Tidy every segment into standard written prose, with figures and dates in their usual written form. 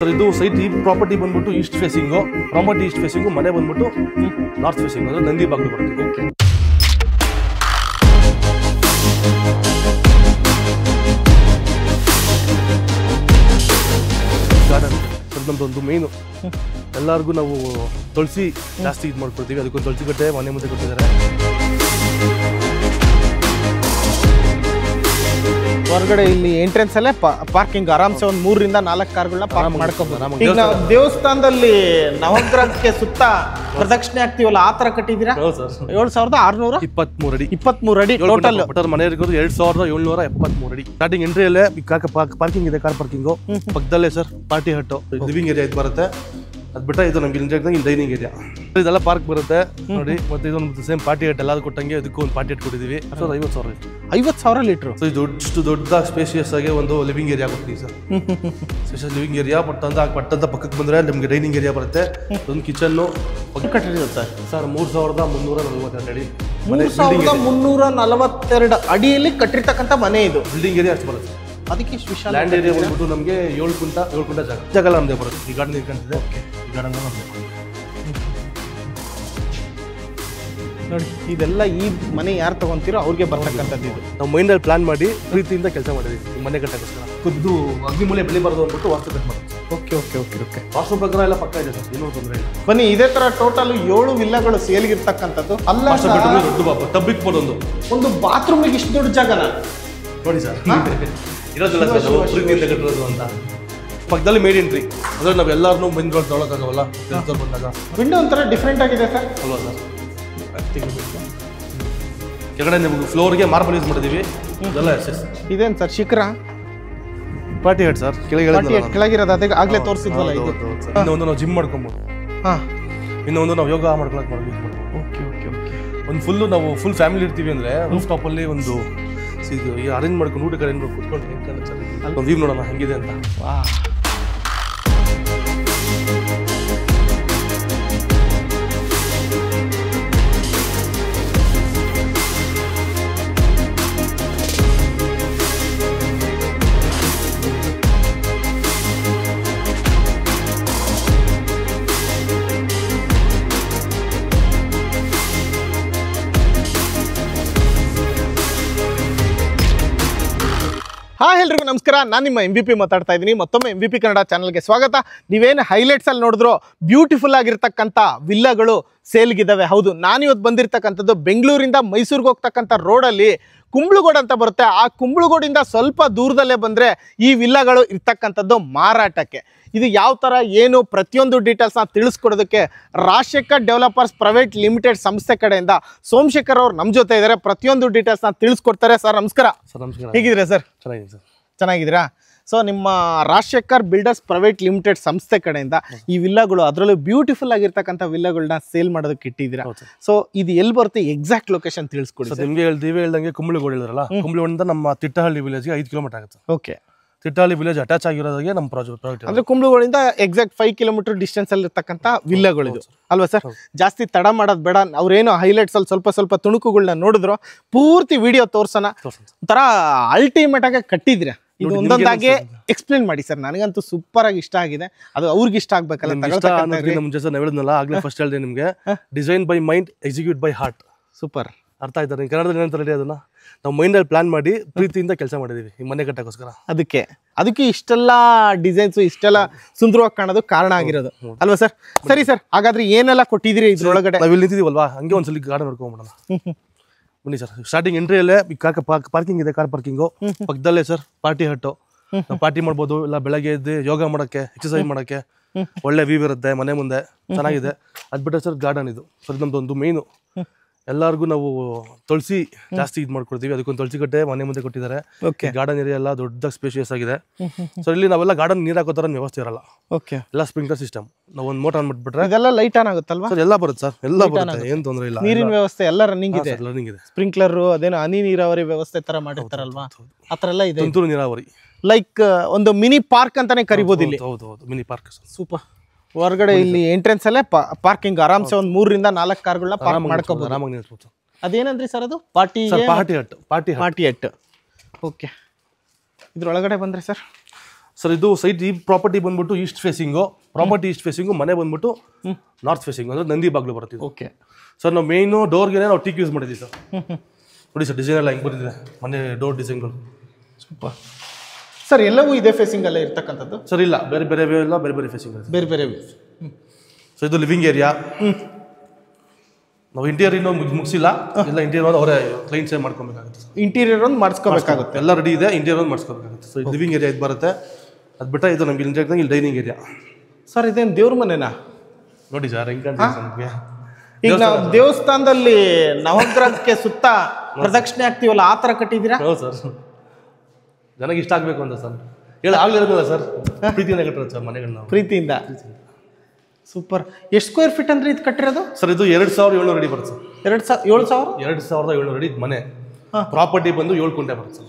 Sir ಇದು site ಈ property ಬಂದ್ಬಿಟ್ಟು East facing, property East facing, ಮನೆ ಬಂದ್ಬಿಟ್ಟು ನಾರ್ತ್ ಫೇಸಿಂಗ್, ಅಂದರೆ ನಂದಿ ಬಾಗಿಲು ಬರುತ್ತೆ. ಓಕೆ, ಗಾರ್ಡನ್ ಸರ್ ನಮ್ದೊಂದು ಮೇಯ್ನು. ಎಲ್ಲರಿಗೂ ನಾವು ತುಳಸಿ ಜಾಸ್ತಿ ಇದು ಮಾಡ್ಕೊಳ್ತೀವಿ, ಅದಕ್ಕೊಂದು ತುಳಸಿ ಕಟ್ಟೆ ಮನೆ ಮುಂದೆ ಕೊಟ್ಟಿದ್ದಾರೆ. ಹೊರಗಡೆ ಇಲ್ಲಿ ಎಂಟ್ರೆನ್ಸ್ ಅಲ್ಲೇ ಪಾರ್ಕಿಂಗ್ ಆರಾಮ್ಸೆ ಒಂದು 3 ರಿಂದ 4 ಕಾರ್ಗಳನ್ನ ಪಾರ್ಕ್ ಮಾಡ್ಕೋಬಹುದು. ಈಗ ನಾವು ದೇವಸ್ಥಾನದಲ್ಲಿ ನವಗ್ರಹಕ್ಕೆ ಸುತ್ತ ಪ್ರದಕ್ಷಿಣೆ ಆಗ್ತೀವಲ್ಲ, ಆ ತರ ಕಟ್ಟಿದ್ದೀರಾ? 7623 ಅಡಿ 23 ಅಡಿ ಟೋಟಲ್. ಮನೆ ಇರೋದು 2773 ಅಡಿ. ಸ್ಟಾರ್ಟಿಂಗ್ ಎಂಟ್ರಿಯಲ್ಲೇ ಪಾರ್ಕಿಂಗ್ ಇದೆ, ಕಾರ್ ಪಾರ್ಕಿಂಗು. ಪಕ್ಕದಲ್ಲೇ ಸರ್ ಪಾರ್ಟಿ ಹಟ್, ಲಿವಿಂಗ್ ಏರಿಯಾ ಇದು ಬರುತ್ತೆ. ಅದು ಬಿಟ್ಟರೆ ಇದು ನಮ್ಗೆ ಇಲ್ಲಿ ಡೈನಿಂಗ್ ಏರಿಯಾ, ಇದೆಲ್ಲ ಪಾರ್ಕ್ ಬರುತ್ತೆ ನೋಡಿ. ಮತ್ತೆ ಇದೊಂದು ಸೇಮ್ ಪಾರ್ಟಿ ಹಟ್ ಎಲ್ಲ ಕೊಟ್ಟಂಗೆ ಇದಕ್ಕೂ ಒಂದು ಪಾರ್ಟಿ ಹಟ್ ಕೊಟ್ಟಿದ್ದೀವಿ. 50,000 ಲೀಟ್ರು. ಸೊ ಇದು ದೊಡ್ಡ ಸ್ಪೇಷಿಯಸ್ ಆಗಿ ಒಂದು ಲಿವಿಂಗ್ ಏರಿಯಾ ಕೊಡ್ತೀವಿ ಸರ್. ಸ್ಪೆಷಲ್ ಲಿವಿಂಗ್ ಏರಿಯಾ ಪಟ್ಟಂತ ಪಕ್ಕಕ್ಕೆ ಬಂದರೆ ನಮಗೆ ಡೈನಿಂಗ್ ಏರಿಯಾ ಬರುತ್ತೆ. ಒಂದು ಕಿಚನ್ನು ಕಟ್ಟಿರುತ್ತೆ ಸರ್ 3342 ಅಡಿ. 3342 ಅಡಿಯಲ್ಲಿ ಕಟ್ಟಿರ್ತಕ್ಕಂಥ ಮನೆ ಇದು. ಬಿಲ್ಡಿಂಗ್ ಏರಿಯಾ ಅಷ್ಟು ಬರುತ್ತೆ. ಅದಕ್ಕೆ ವಿಶಾಲ ಲ್ಯಾಂಡ್ ಏರಿಯಾ ಬಂದ್ಬಿಟ್ಟು ನಮಗೆ 7 ಕುಂಟ ಜಾಗ ನಮ್ಮದೇ ಬರುತ್ತೆ. ಈ ಗಾರ್ಡನ್ ಕಾಣ್ತಿದೆ, ಈ ಗಾರ್ಡನ್ ನಮ್ಮದೇ ನೋಡಿ. ಇದೆಲ್ಲ ಈ ಮನೆ ಯಾರು ತಗೊಂತೀರೋ ಅವ್ರಿಗೆ ಬರ್ತಕ್ಕಂಥದ್ದು. ಇದು ನಾವು ಮೈಂಡಲ್ಲಿ ಪ್ಲಾನ್ ಮಾಡಿ ಪ್ರೀತಿಯಿಂದ ಕೆಲಸ ಮಾಡಿದ್ವಿ ಈ ಮನೆ ಕಟ್ಟಕ್ಕೋಸ್ಕರ. ಇದು ಅಗ್ನಿಮೂಲೆ ಬೆಳಿಬಾರ್ದು ಅಂದ್ಬಿಟ್ಟು ವಾಸ್ತು ಕಟ್ ಮಾಡೋದು. ಓಕೆ. ವಾಸ್ತು ಪ್ರಕಾರ ಎಲ್ಲ ಪಕ್ಕ ಇದೆ ಸರ್, ಏನೂ ತೊಂದರೆ ಇಲ್ಲ. ಬನ್ನಿ, ಇದೇ ತರ ಟೋಟಲ್ 7 ವಿಲ್ಲಾಗಳು ಸೇಲ್ಗಿರ್ತಕ್ಕಂಥದ್ದು. ಅಲ್ಲ ದೊಡ್ಡ ಟಬ್ಬಿಗೆ ಕೊಡೋದು, ಒಂದು ಬಾತ್ರೂಮಿಗೆ ಇಷ್ಟು ದೊಡ್ಡ ಜಾಗನ ನೋಡಿ ಸರ್. ಇರೋದಿಲ್ಲ ಸರ್ ಪ್ರೀತಿಯಿಂದ ಕಟ್ಟಿರೋದು ಅಂತ. ಪಕ್ಕದಲ್ಲಿ ಮೇಡ್ ಎಂಟ್ರಿ, ಅಂದ್ರೆ ನಾವು ಎಲ್ಲರನ್ನೂ ಬಂದು ತೊಗೊಳಕ್ಕಾಗವಲ್ಲ, ಬಂದಾಗ ವಿಂಡೋ ಒಂಥರ ಡಿಫ್ರೆಂಟ್ ಆಗಿದೆ ಸರ್, ಅಲ್ವಾ ಸರ್? ಕೆಳಗಡೆ ನಿಮ್ಗೆ ಫ್ಲೋರ್ಗೆ ಮಾರ್ಬಲ್ ಯೂಸ್ ಮಾಡಿದೀವಿ. ಇದೆಲ್ಲ ಇದೇನು ಸರ್ ಶಿಖರ? ಪಾರ್ಟಿ ಹೆಡ್ ಸರ್, ಕೆಳಗಿರೋದು ಅದೇ ಆಗ್ಲೇ ತೋರಿಸಿದ್ವಲ್ಲ. ಇದು ಇನ್ನೊಂದು ನಾವು ಜಿಮ್ ಮಾಡ್ಕೊಬೋದು, ಇನ್ನೊಂದು ನಾವು ಯೋಗ ಮಾಡ್ಕೊಳಕ್ ಯೂಸ್ ಮಾಡ್ಬೋದು. ಒಂದು ಫುಲ್ ಫ್ಯಾಮಿಲಿ ಇರ್ತೀವಿ ಅಂದರೆ ರೂಫ್ ಟಾಪಲ್ಲಿ ಒಂದು ಅರೇಂಜ್ ಮಾಡ್ಕೊಂಡು ಊಟಕ್ಕೆ ಅರೇಂಜ್ ಮಾಡಿ ಕೂತ್ಕೊಂಡು ಹೆಂಗೆ ಕಾಣುತ್ತೆ ಸರ್, ಒಂದು ವ್ಯೂ ನೋಡೋಣ ಹೆಂಗಿದೆ ಅಂತ. ಎಲ್ರಿಗೂ ನಮಸ್ಕಾರ. ನಾನು ನಿಮ್ಮ MVP ಮಾತಾಡ್ತಾ ಇದ್ದೀನಿ. ಮತ್ತೊಮ್ಮೆ MVP ಕನ್ನಡ ಚಾನಲ್ಗೆ ಸ್ವಾಗತ. ನೀವೇನು ಹೈಲೈಟ್ಸಲ್ಲಿ ನೋಡಿದ್ರೋ ಬ್ಯೂಟಿಫುಲ್ ಆಗಿರ್ತಕ್ಕಂಥ ವಿಲ್ಲಾಗಳು ಸೇಲ್ಗಿದ್ದಾವೆ. ಹೌದು, ನಾನಿವತ್ತು ಬಂದಿರತಕ್ಕಂಥದ್ದು ಬೆಂಗಳೂರಿಂದ ಮೈಸೂರಿಗೆ ಹೋಗ್ತಕ್ಕಂಥ ರೋಡಲ್ಲಿ ಕುಂಬ್ಳಗೋಡು ಅಂತ ಬರುತ್ತೆ. ಆ ಕುಂಬ್ಳಗೋಡಿಂದ ಸ್ವಲ್ಪ ದೂರದಲ್ಲೇ ಬಂದರೆ ಈ ವಿಲ್ಲಾಗಳು ಇರ್ತಕ್ಕಂಥದ್ದು ಮಾರಾಟಕ್ಕೆ. ಇದು ಯಾವ ಥರ ಏನು ಪ್ರತಿಯೊಂದು ಡೀಟೇಲ್ಸ್ನ ತಿಳಿಸ್ಕೊಡೋದಕ್ಕೆ ರಾಜಶೇಖರ್ ಡೆವಲಪರ್ಸ್ ಪ್ರೈವೇಟ್ ಲಿಮಿಟೆಡ್ ಸಂಸ್ಥೆ ಕಡೆಯಿಂದ ಸೋಮಶೇಖರ್ ಅವರು ನಮ್ಮ ಜೊತೆ ಇದ್ದಾರೆ. ಪ್ರತಿಯೊಂದು ಡೀಟೇಲ್ಸ್ನ ತಿಳಿಸ್ಕೊಡ್ತಾರೆ. ಸರ್ ನಮಸ್ಕಾರ. ಹೇಗಿದ್ದೀರಾ ಸರ್? ಚೆನ್ನಾಗಿದ್ದೀರಾ? ಸೊ ನಿಮ್ಮ ರಾಜಶೇಖರ್ ಬಿಲ್ಡರ್ಸ್ ಪ್ರೈವೇಟ್ ಲಿಮಿಟೆಡ್ ಸಂಸ್ಥೆ ಕಡೆಯಿಂದ ಈ ವಿಲ್ಲಾಗಳು, ಅದರಲ್ಲೂ ಬ್ಯೂಟಿಫುಲ್ ಆಗಿರ್ತಕ್ಕಂಥ ವಿಲ್ಲಾಗಳನ್ನ ಸೇಲ್ ಮಾಡೋದಕ್ಕೆ ಇಟ್ಟಿದ್ದೀರಾ. ಸೊ ಇದು ಎಲ್ಲಿ ಬರುತ್ತೆ, ಎಕ್ಸಾಕ್ಟ್ ಲೊಕೇಶನ್ ತಿಳಿಸ್ಕೊಡಿ. ನಿಮಗೆ ಹೇಳ್ದಂಗೆ ಕುಂಬ್ಳಗೋಡು ಹೇಳಿದ್ರಲ್ಲ, ಕುಂಬ್ಳಗೋಡಿಂದ ನಮ್ಮ ತಿಟ್ಟಹಳ್ಳಿ ವಿಲೇಜ್ಗೆ 5 ಕಿಲೋಮೀಟರ್ ಆಗುತ್ತೆ. ಓಕೆ, ತಿಟ್ಟಹಳ್ಳಿ ವಿಲೇಜ್ ಅಟ್ಯಾಚ್ ಆಗಿರೋದಾಗೆ ನಮ್ಮ ಪ್ರಾಜೆಕ್ಟ್. ಅಂದ್ರೆ ಕುಂಬ್ಳಗೋಡಿಂದ ಎಕ್ಸಾಕ್ಟ್ 5 ಕಿಲೋಮೀಟರ್ ಡಿಸ್ಟೆನ್ಸ್ ಅಲ್ಲಿ ಇರ್ತಕ್ಕಂಥ ವಿಲ್ಲಾಗಳಿದು ಅಲ್ವಾ ಸರ್? ಜಾಸ್ತಿ ತಡ ಮಾಡೋದು ಬೇಡ, ಅವ್ರೇನು ಹೈಲೈಟ್ಸ್ ಅಲ್ಲಿ ಸ್ವಲ್ಪ ತುಣುಕುಗಳನ್ನ ನೋಡಿದ್ರು, ಪೂರ್ತಿ ವಿಡಿಯೋ ತೋರ್ಸೋಣ. ಒಂಥರ ಅಲ್ಟಿಮೇಟ್ ಆಗಿ ಕಟ್ಟಿದ್ರೆ ಇದು ಒಂದೊಂದಾಗೆ ಎಕ್ಸ್ಪ್ಲೇನ್ ಮಾಡಿ ಸರ್. ನನಗಂತೂ ಸೂಪರ್ ಆಗಿ ಇಷ್ಟ ಆಗಿದೆ. ಅದು ಅವ್ರಿಗೆ ಇಷ್ಟ ಆಗ್ಬೇಕಲ್ಲ. ಮುಂಚೆ ಸರ್ ಹೇಳಿದ್ನಲ್ಲ, ಆಗ್ಲೇ ಫಸ್ಟ್ ಹೇಳಿದೆ ನಿಮಗೆ, design by mind, execute by heart. Super, ಅರ್ಥ ಆಯ್ತಾರೆ ಕನ್ನಡದಲ್ಲಿ ಏನಂತಾರೆ? ಅದನ್ನ ನಾವು ಮೈಂಡಲ್ಲಿ ಪ್ಲಾನ್ ಮಾಡಿ ಪ್ರೀತಿಯಿಂದ ಕೆಲಸ ಮಾಡಿದೀವಿ ಈ ಮನೆ ಕಟ್ಟಕ್ಕೋಸ್ಕರ. ಅದಕ್ಕೆ ಇಷ್ಟೆಲ್ಲ ಡಿಸೈನ್ಸ್ ಇಷ್ಟೆಲ್ಲ ಸುಂದರವಾಗಿ ಕಾಣೋದು ಕಾರಣ ಆಗಿರೋದು ಅಲ್ವಾ ಸರ್? ಸರಿ ಸರ್, ಹಾಗಾದ್ರೆ ಏನೆಲ್ಲ ಕೊಟ್ಟಿದ್ದೀರಿ ಇದ್ರೊಳಗಡೆ? ನಾವು ಇಲ್ಲಿ ನಿಂತಿದೀವಲ್ವಾ, ಹಂಗೆ ಒಂದ್ಸಲ ಗಾರ್ಡನ್ ನೋಡ್ಕೊಂಡ್ಬಿಡೋಣ ಬನ್ನಿ ಸರ್. ಸ್ಟಾರ್ಟಿಂಗ್ ಎಂಟ್ರಿಯಲ್ಲೇ ಪಾರ್ಕಿಂಗ್ ಇದೆ, ಕಾರ್ ಪಾರ್ಕಿಂಗು. ಪಕ್ಕದಲ್ಲೇ ಸರ್ ಪಾರ್ಟಿ ಹಟ್ಟು, ನಾವು ಪಾರ್ಟಿ ಮಾಡ್ಬೋದು, ಇಲ್ಲ ಬೆಳಗ್ಗೆ ಎದ್ದು ಯೋಗ ಮಾಡೋಕ್ಕೆ, ಎಕ್ಸರ್ಸೈಸ್ ಮಾಡೋಕ್ಕೆ ಒಳ್ಳೆ ವ್ಯೂ ಇರುತ್ತೆ ಮನೆ ಮುಂದೆ, ಚೆನ್ನಾಗಿದೆ. ಅದು ಬಿಟ್ಟರೆ ಸರ್ ಗಾರ್ಡನ್ ಇದು ಸರ್ ನಮ್ದೊಂದು ಮೇಯ್ನು. ಎಲ್ಲರಿಗೂ ನಾವು ತುಳಸಿ ಜಾಸ್ತಿ ಇದು ಮಾಡ್ಕೊಡ್ತೀವಿ, ಅದಕ್ಕೊಂದು ತುಳಸಿ ಕಟ್ಟೆ ಮನೆ ಮುಂದೆ ಕೊಟ್ಟಿದ್ದಾರೆ. ಗಾರ್ಡನ್ ಏರಿಯಾ ಎಲ್ಲ ದೊಡ್ಡ ಸ್ಪೇಷಿಯಸ್ ಆಗಿದೆ. ಸೊ ಇಲ್ಲಿ ನಾವೆಲ್ಲ ಗಾರ್ಡನ್ ನೀರು ಹಾಕೋ ಥರ ವ್ಯವಸ್ಥೆ ಇರಲ್ಲ. ಎಲ್ಲ ಸ್ಪ್ರಿಂಕ್ಲರ್ ಸಿಸ್ಟಮ್. ನಾವು ಒಂದು ಮೋಟರ್ ಅಂದ್ಬಿಟ್ಬಿಟ್ರೆ ಇದೆಲ್ಲ ಲೈಟ್ ಆನ್ ಆಗುತ್ತಲ್ವಾ ಸರ್? ಎಲ್ಲ ಬರುತ್ತೆ ಸರ್, ಎಲ್ಲ ಬರುತ್ತೆ, ಏನು ತೊಂದರೆ ಇಲ್ಲ. ನೀರಿನ ವ್ಯವಸ್ಥೆ ಎಲ್ಲ ರನ್ನಿಂಗ್ ಇದೆ. ಸ್ಪ್ರಿಂಕ್ಲರ್ ಅದೇನೋ ಹನಿ ನೀರಾವರಿ ವ್ಯವಸ್ಥೆ ತರ ಮಾಡಿರ್ತಾರಲ್ವಾ, ಆ ಥರ ಎಲ್ಲ ಇದೆ. ತುಂತುರು ನೀರಾವರಿ, ಲೈಕ್ ಒಂದು ಮಿನಿ ಪಾರ್ಕ್ ಅಂತಾನೆ ಕರಿಬೋದು ಇಲ್ಲಿ. ಹೌದು, ಮಿನಿ ಪಾರ್ಕ್ ಸೂಪರ್. ಹೊರಗಡೆ ಇಲ್ಲಿ ಎಂಟ್ರೆನ್ಸ್ ಅಲ್ಲೇ ಪಾರ್ಕಿಂಗ್ ಆರಾಮ್ಸೆ ಒಂದು 3 ರಿಂದ 4 ಕಾರ್ಗಳನ್ನ ಪಾರ್ಕ್ ಮಾಡ್ಕೋಬಹುದು. ಆರಾಮಾಗಿ ನಿಲ್ಸ್ಬೋದು. ಅದೇನಂದ್ರಿ ಸರ್ ಅದು? ಪಾರ್ಟಿ ಹಟ್. ಓಕೆ, ಇದ್ರೊಳಗಡೆ ಬಂದ್ರೆ ಸರ್ ಸರ್ ಇದು ಸೈಟ್ ಈ ಪ್ರಾಪರ್ಟಿ ಬಂದ್ಬಿಟ್ಟು East facing, property East facing, ಮನೆ ಬಂದ್ಬಿಟ್ಟು ನಾರ್ತ್ ಫೇಸಿಂಗು, ಅಂದರೆ ನಂದಿ ಬಾಗ್ಲು ಬರುತ್ತೆ. ಓಕೆ ಸರ್ ನಾವು ಮೇಯ್ನು ಡೋರ್ಗೆ ನಾವು ಟೀಕ್ ಯೂಸ್ ಮಾಡಿದ್ದೀವಿ ಸರ್. ನೋಡಿ ಸರ್ ಡಿಸೈನ್ ಎಲ್ಲ ಹೆಂಗೆ ಬಂದಿದೆ ಮನೆ ಡೋರ್ ಡಿಸೈನ್ಗಳು. Super sir. ಎಲ್ಲವೂ ಇದೇ ಫೇಸಿಂಗಲ್ಲೇ ಇರ್ತಕ್ಕಂಥದ್ದು ಸರ್? ಇಲ್ಲ, ಬೇರೆ ಬೇರೆ ಎಲ್ಲ ಬೇರೆ ಬೇರೆ ಫೇಸಿಂಗ್ ಇದೆ, ಬೇರೆ ಬೇರೆ. ಸೊ ಇದು ಲಿವಿಂಗ್ ಏರಿಯಾ. ನಾವು ಇಂಟೀರಿಯರ್ ಇನ್ನೂ ಮುಗಿಸಿಲ್ಲ, ಎಲ್ಲ ಇಂಟೀರಿಯರ್ ಅವರೇ ಕ್ಲೈಂಟ್ಸೇ ಮಾಡ್ಕೊಬೇಕಾಗುತ್ತೆ. ಇಂಟೀರಿಯರ್ ಒಂದು ಮಾಡಿಸ್ಕೋಬೇಕಾಗುತ್ತೆ, ಎಲ್ಲ ರೆಡಿ ಇದೆ, ಇಂಟೀರಿಯರ್ ಒಂದು ಮಾಡಿಸ್ಕೋಬೇಕಾಗುತ್ತೆ. ಸೊ ಲಿವಿಂಗ್ ಏರಿಯಾ ಇದು ಬರುತ್ತೆ. ಅದು ಬಿಟ್ಟರೆ ಇದು ನಮಗೆ ಇಲ್ಲಿ ಡೈನಿಂಗ್ ಏರಿಯಾ. ಸರ್ ಇದೇನು ದೇವ್ರ ಮನೆನಾ? ನೋಡಿ ಸರ್ ಹೆಂಗೆ ಕಾಣ್ತಿದೆ ನಮಗೆ. ಈಗ ನಾವು ದೇವಸ್ಥಾನದಲ್ಲಿ ನವಗ್ರಹಕ್ಕೆ ಸುತ್ತ ಪ್ರದಕ್ಷಿಣೆ ಆಗ್ತೀವಲ್ಲ, ಆ ಥರ ಕಟ್ಟಿದ್ದೀರಾ? ಹೌದು ಸರ್, ನನಗೆ ಇಷ್ಟ ಆಗಬೇಕು ಅಂತ ಸರ್ ಆಗ್ಲಿರೋದಿಲ್ಲ ಸರ್, ಪ್ರೀತಿಯಿಂದ ಕಟ್ಟಿರೋದು ಸರ್ ಮನೆಗಳನ್ನ. ಪ್ರೀತಿಯಿಂದ. ಸೂಪರ್. ಎಷ್ಟು ಸ್ಕ್ವೇರ್ ಫೀಟ್ ಅಂದ್ರೆ ಇದು ಕಟ್ಟಿರೋದು? ಸರ್ ಇದು 2700 ಅಡಿ ಬರುತ್ತೆ ಸರ್. 2700 ಅಡಿ ಮನೆ. ಪ್ರಾಪರ್ಟಿ ಬಂದು 7 ಕುಂಟೆ ಬರುತ್ತೆ ಸರ್.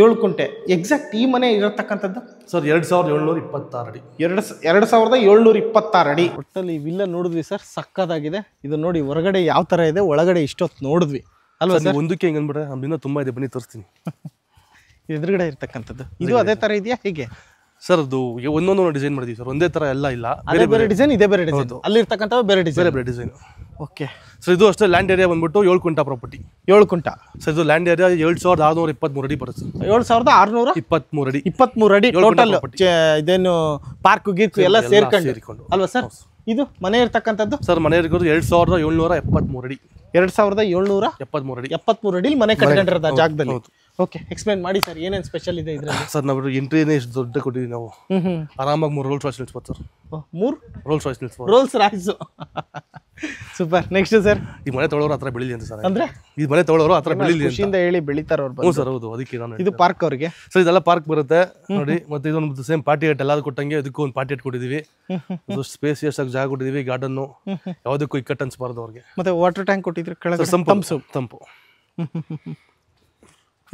7 ಕುಂಟೆ ಎಕ್ಸಾಕ್ಟ್. ಈ ಮನೆ ಇರತಕ್ಕಂಥದ್ದು ಸರ್ 2726 ಅಡಿ. 2726 ಅಡಿ. ಒಟ್ಟಲ್ಲಿ ವಿಲ್ಲ ನೋಡಿದ್ವಿ ಸರ್, ಸಕ್ಕದಾಗಿದೆ. ಇದು ನೋಡಿ ಹೊರಗಡೆ ಯಾವ ಥರ ಇದೆ, ಒಳಗಡೆ ಇಷ್ಟೊತ್ತು ನೋಡಿದ್ವಿ ಅಲ್ವಾ ಸರ್? ಒಂದಕ್ಕೆ ಹೆಂಗೆ ಅಂದ್ಬಿಟ್ರೆ ನಮ್ಮಿಂದ ತುಂಬ ಇದೆ, ಬನ್ನಿ ತೋರಿಸ್ತೀನಿ. ಎದುರುಗಡೆ ಇರ್ತಕ್ಕಂಥದ್ದು ಇದು ಅದೇ ಥರ ಇದೆಯಾ ಹೇಗೆ ಸರ್? ಅದು ಒಂದೊಂದು ಡಿಸೈನ್ ಮಾಡಿದ್ದೀವಿ ಸರ್, ಒಂದೇ ಥರ ಎಲ್ಲ ಇಲ್ಲ, ಬೇರೆ ಬೇರೆ ಡಿಸೈನ್, ಇದೇ ಬೇರೆ ಡಿಸೈನ್, ಅಲ್ಲಿ ಇರ್ತಕ್ಕಂಥ ಬೇರೆ ಡಿಸೈನ್, ಬೇರೆ ಡಿಸೈನ್. ಓಕೆ ಸರ್ ಇದು ಅಷ್ಟೇ ಲ್ಯಾಂಡ್ ಏರಿಯಾ ಬಂದ್ಬಿಟ್ಟು 7 ಕುಂಟ ಪ್ರಾಪರ್ಟಿ. 7 ಕುಂಟ ಸರ್ ಇದು ಲ್ಯಾಂಡ್ ಏರಿಯಾ 7623 ಅಡಿ ಬರುತ್ತೆ. 7623 ಅಡಿ. 23 ಅಡಿ ಟೋಟಲ್. ಇದೇನು ಪಾರ್ಕ್ ಗೀರ್ಕು ಎಲ್ಲ ಸೇರ್ಕೊಂಡು ಅಲ್ವಾ ಸರ್? ಇದು ಮನೆ ಇರ್ತಕ್ಕಂಥದ್ದು ಸರ್ ಮನೆ ಇರೋದು 2773 ಅಡಿ. 2773 ಅಡಿ. 73 ಅಡಿ ಮನೆ ಕಟ್ಕೊಂಡಿರೋದು ಆ ಜಾಗದಲ್ಲಿ. ಓಕೆ, ಎಕ್ಸ್ಪ್ಲೈನ್ ಮಾಡಿ ಸರ್, ಏನೇನು ಸ್ಪೆಷಲ್ ಇದೆ ಇದರಲ್ಲಿ? ಸರ್ ನಾವು ಎಂಟ್ರಿನೇ ಇಷ್ಟು ದೊಡ್ಡ ಕೊಟ್ಟಿದ್ದೀವಿ ನಾವು. ಆರಾಮಾಗಿ 3 ರೋಲ್ಸ್ ರಾಯ್ಸ್ ನಿಲ್ಸ್ಬೋದು ಸರ್. 3 ರೋಲ್ಸ್ ರಾಯ್ಸ್ ನಿಲ್ಸ್ಬೋದು. Rolls Royce. Super. Next sir? ಈ ಮನೆ ತೊಗೊಳೋರು ಹತ್ರ ಬೆಳಿಲಿ ಅಂತ ಸರ್. ಅಂದ್ರೆ ಈ ಮನೆ ತೊಗೊಳೋರು ಹತ್ರ ಬೆಳಿಲಿ ಖುಷಿಯಿಂದ ಹೇಳಿ ಬೆಳಿತಾರ ಅವ್ರು. ಹ್ಞೂ ಸರ್, ಹೌದು. ಅದಕ್ಕೆ ನಾನು ಇದು ಪಾರ್ಕ್ ಅವ್ರಿಗೆ ಸರ್, ಇದೆಲ್ಲ ಪಾರ್ಕ್ ಬರುತ್ತೆ ನೋಡಿ. ಮತ್ತೆ ಇದೊಂದು ಸೇಮ್ ಪಾರ್ಟಿ ಏಟ್ ಎಲ್ಲಾದ್ರು ಕೊಟ್ಟಂಗೆ ಇದಕ್ಕೂ ಒಂದು ಪಾರ್ಟಿ ಏಟ್ ಕೊಟ್ಟಿದ್ದೀವಿ. ಅದು ಸ್ಪೇಸಿಯಸ್ ಆಗಿ ಜಾಗ ಕೊಟ್ಟಿದ್ದೀವಿ. ಗಾರ್ಡನ್ನು ಯಾವುದಕ್ಕೂ ಇಕ್ಕಟ್ಟು ಅನ್ಸ್ಬಾರ್ದು ಅವ್ರಿಗೆ. ಮತ್ತೆ ವಾಟರ್ ಟ್ಯಾಂಕ್ ಕೊಟ್ಟಿದ್ರೆ ಕೆಳಗೆ ತಂಪು.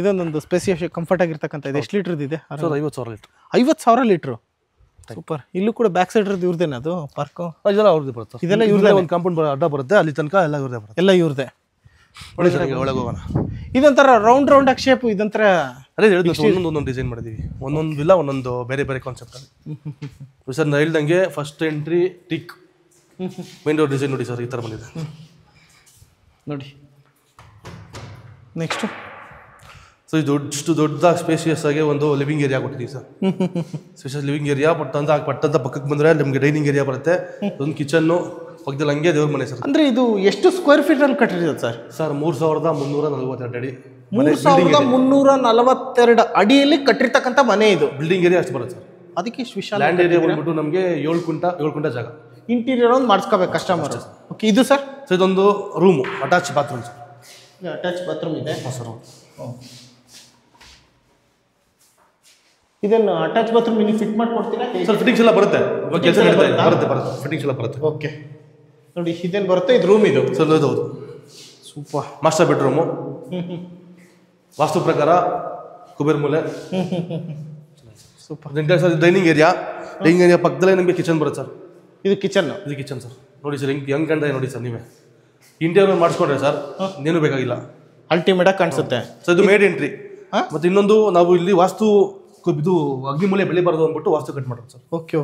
ಇದೊಂದೊಂದು ಸ್ಪೇಸಿಯಸ್ ಕಂಫರ್ಟ್ ಆಗಿರ್ತಕ್ಕಂಥ. ಇದು ಎಷ್ಟು ಲೀಟರ್ದು ಇದೆ? Sir 50,000 litre. 50,000 ಲೀಟ್ರು. ಸೂಪರ್. ಇಲ್ಲೂ ಕೂಡ ಬ್ಯಾಕ್ ಸೈಡ್ ಇರೋದು ಇವ್ರದೇನ ಅದು ಪಾರ್ಕು? ಇದೆಲ್ಲ ಅವ್ರದ್ದು ಬರುತ್ತೆ. ಇದೆಲ್ಲ ಇವ್ರದೇ. ಒಂದು ಕಾಂಪೌಂಡ್ ಅಡ್ಡ ಬರುತ್ತೆ, ಅಲ್ಲಿ ತನಕ ಎಲ್ಲ ಇವ್ರದೇ ಬರುತ್ತೆ. ಎಲ್ಲ ಇವ್ರದೇ. ಒಳಗೆ ಹೋಗೋಣ. ಇದೊಂಥರ ರೌಂಡ್ ಆಗಿ ಶೇಪ್. ಇದೊಂಥರ ಅದೇ ಹೇಳಿದ್ದು, ಒಂದೊಂದು ಡಿಸೈನ್ ಮಾಡಿದ್ದೀವಿ. ಒಂದೊಂದು ಇಲ್ಲ, ಒಂದೊಂದು ಬೇರೆ ಬೇರೆ ಕಾನ್ಸೆಪ್ಟ್ ಅಲ್ಲಿ. ಸರ್ ನಾನು ಹೇಳ್ದಂಗೆ first entry tick main door design ನೋಡಿ ಸರ್, ಈ ಥರ ಬಂದಿದೆ ನೋಡಿ. ನೆಕ್ಸ್ಟ್ ಸೊ ಇದು ದೊಡ್ಡದಾಗಿ ಸ್ಪೇಸಿಯಸ್ ಆಗಿ ಒಂದು ಲಿವಿಂಗ್ ಏರಿಯಾ ಕೊಟ್ಟಿದ್ದೀವಿ ಸರ್. Spacious living area. ಪಟ್ಟಂತ ಪಕ್ಕಕ್ಕೆ ಬಂದರೆ ನಿಮಗೆ ಡೈನಿಂಗ್ ಏರಿಯಾ ಬರುತ್ತೆ. ಒಂದು ಕಿಚನ್ನು ಪಕ್ಕದಲ್ಲಿ ಹಂಗೆ ದೇವ್ರ ಮನೆ ಸರ್. ಅಂದರೆ ಇದು ಎಷ್ಟು ಸ್ಕ್ವೇರ್ ಫೀಟ್ ಅಲ್ಲಿ ಕಟ್ಟಿರೋದು ಸರ್? ಸರ್ 3342 ಅಡಿ. 3342 ಅಡಿಯಲ್ಲಿ ಕಟ್ಟಿರ್ತಕ್ಕಂಥ ಮನೆ ಇದು. ಬಿಲ್ಡಿಂಗ್ ಏರಿಯಾ ಅಷ್ಟು ಬರುತ್ತೆ ಸರ್. ಅದಕ್ಕೆ ವಿಶಾಲ ಲ್ಯಾಂಡ್ ಏರಿಯಾ ಬಂದ್ಬಿಟ್ಟು ನಮಗೆ 7 ಕುಂಟ ಜಾಗ. ಇಂಟೀರಿಯರ್ ಒಂದು ಮಾಡಿಸ್ಕೋಬೇಕು ಕಸ್ಟಮರ್. ಓಕೆ, ಇದು ಸರ್? ಸೊ ಇದೊಂದು room, attach bathroom sir. Attach bathroom ಇದೆ ಸರ್. ಇದನ್ನು ಅಟ್ಯಾಚ್ ಬಾತ್ರೂಮ್ ನೀವು ಫಿಟ್ ಮಾಡ್ಕೊಡ್ತೀರಾ ಸರ್? ಫಿಟ್ಟಿಂಗ್ಸ್ ಎಲ್ಲ ಬರುತ್ತೆ, ಕೆಲಸ ಬರುತ್ತೆ. ಫಿಟ್ಟಿಂಗ್ಸ್ ಎಲ್ಲ ಬರುತ್ತೆ. ಓಕೆ ನೋಡಿ, ಇದೇನು ಬರುತ್ತೆ? ಇದು ರೂಮ್ ಇದು ಸರ್. ಹೌದು. ಸೂಪರ್. Master bedroom. ವಾಸ್ತು ಪ್ರಕಾರ ಕುಬೇರ್ ಮೂಲೆ. Super. Sir dining area. Dining area ಪಕ್ಕದಲ್ಲೇ ನಿಮಗೆ ಕಿಚನ್ ಬರುತ್ತೆ ಸರ್. ಇದು ಕಿಚನ್. ಇದು ಕಿಚನ್ ಸರ್. ನೋಡಿ ಸರ್ ಹೆಂಗೆ ಕಂಡ್ರೆ ನೋಡಿ ಸರ್, ನೀವೇ ಇಂಟೀರಿಯರ್ ಮಾಡಿಸ್ಕೊಂಡ್ರೆ ಸರ್ ಇನ್ನೇನು ಬೇಕಾಗಿಲ್ಲ, ಅಲ್ಟಿಮೇಟ್ ಆಗಿ ಕಾಣಿಸುತ್ತೆ ಸರ್. ಇದು ಮೇಡ್ ಎಂಟ್ರಿ. ಮತ್ತೆ ಇನ್ನೊಂದು ನಾವು ಇಲ್ಲಿ ವಾಸ್ತು ಇದು ಅಗ್ನಿಮೂಲೆ ಬೆಳಿಬಾರ್ದು ಅಂದ್ಬಿಟ್ಟು ವಾಸ್ತು ಕಟ್ ಮಾಡೋದು ಸರ್. ಓಕೆ.